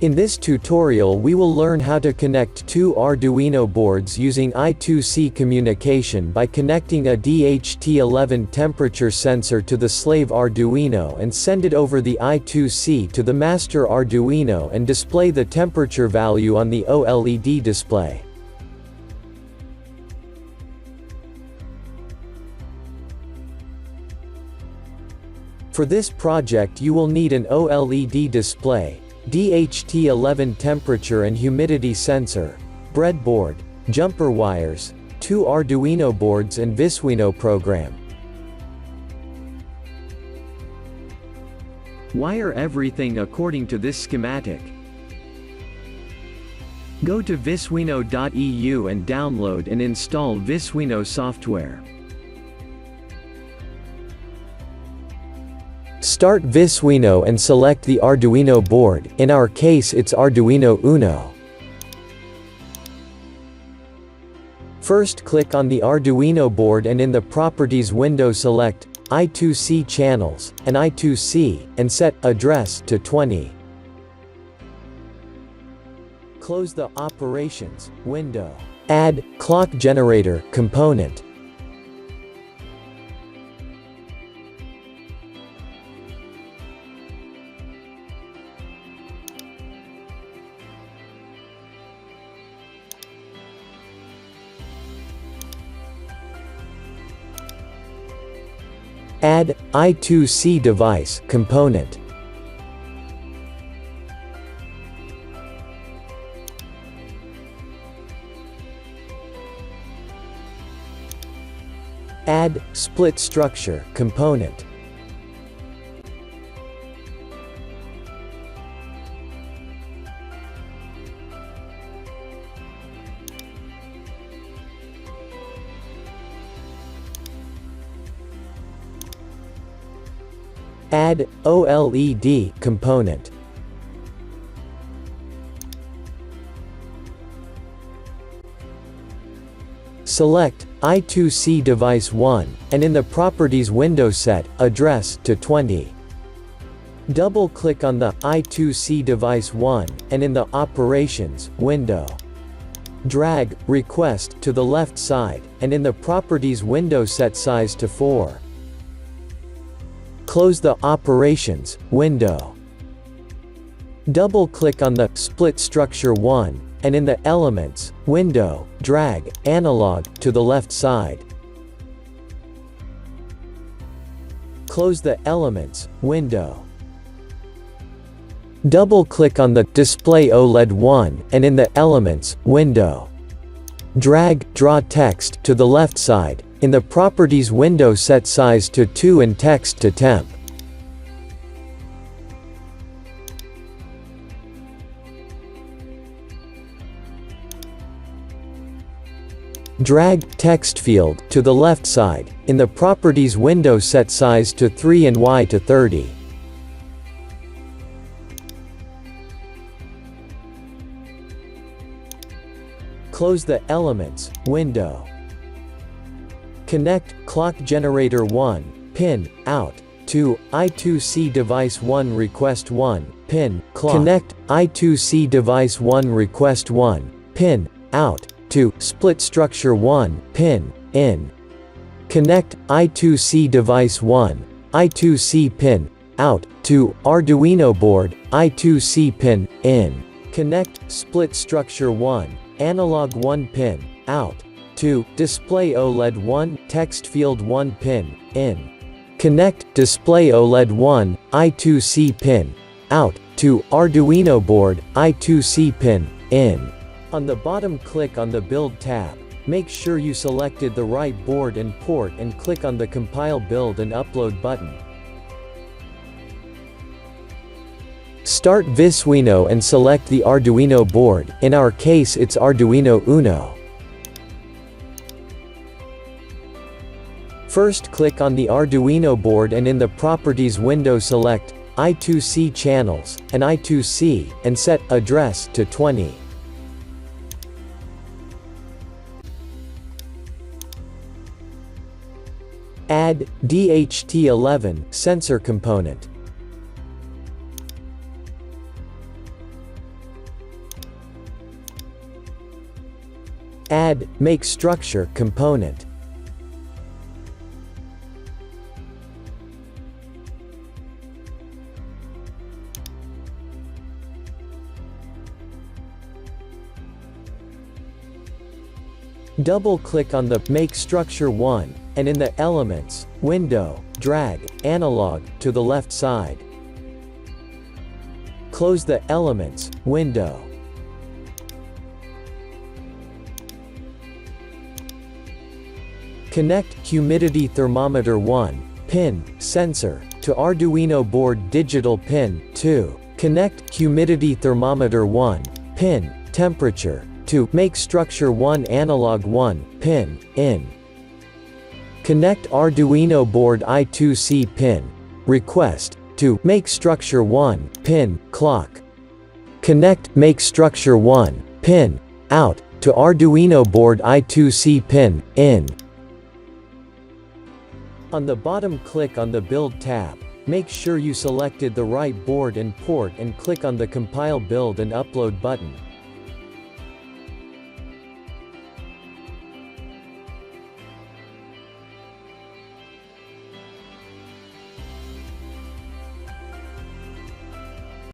In this tutorial we will learn how to connect two Arduino boards using I2C communication by connecting a DHT11 temperature sensor to the Slave Arduino and send it over the I2C to the master Arduino and display the temperature value on the OLED display. For this project you will need an OLED display, DHT11 temperature and humidity sensor, breadboard, jumper wires, two Arduino boards and Visuino program. Wire everything according to this schematic. Go to visuino.eu and download and install Visuino software. Start Visuino and select the Arduino board, in our case it's Arduino Uno. First click on the Arduino board and in the Properties window select I2C Channels, and I2C, and set Address to 20. Close the Operations window. Add Clock Generator component. Add I2C device component. Add split structure component. Add OLED component. Select I2C device 1, and in the Properties window set Address to 20. Double-click on the I2C device 1, and in the Operations window. Drag Request to the left side, and in the Properties window set Size to 4. Close the Operations window. Double-click on the Split Structure 1, and in the Elements window, drag Analog to the left side. Close the Elements window. Double-click on the Display OLED 1, and in the Elements window. Drag Draw Text to the left side. In the Properties window set Size to 2 and Text to Temp. Drag Text Field to the left side. In the Properties window set Size to 3 and Y to 30. Close the Elements window. Connect Clock Generator 1, pin, out, to I2C Device 1 Request 1, pin, clock. Connect I2C Device 1 Request 1, pin, out, to Split Structure 1, pin, in. Connect I2C Device 1, I2C pin, out, to Arduino board, I2C pin, in. Connect Split Structure 1, Analog 1 pin, out. To Display OLED 1, Text Field 1 pin, in. Connect Display OLED 1, I2C pin, out, to Arduino board, I2C pin, in. On the bottom click on the Build tab. Make sure you selected the right board and port and click on the Compile Build and Upload button. Start Visuino and select the Arduino board, in our case it's Arduino Uno. First click on the Arduino board and in the Properties window select I2C Channels, and I2C, and set Address to 20. Add DHT11 sensor component. Add Make Structure component. Double-click on the Make Structure 1, and in the Elements window, drag Analog to the left side. Close the Elements window. Connect Humidity Thermometer 1 pin sensor to Arduino board digital pin 2. Connect Humidity Thermometer 1 pin temperature to Make Structure 1 Analog 1 pin in. Connect Arduino board I2C pin request to Make Structure 1 pin clock. Connect Make Structure 1 pin out to Arduino board I2C pin in. On the bottom, click on the Build tab. Make sure you selected the right board and port and click on the Compile Build and Upload button.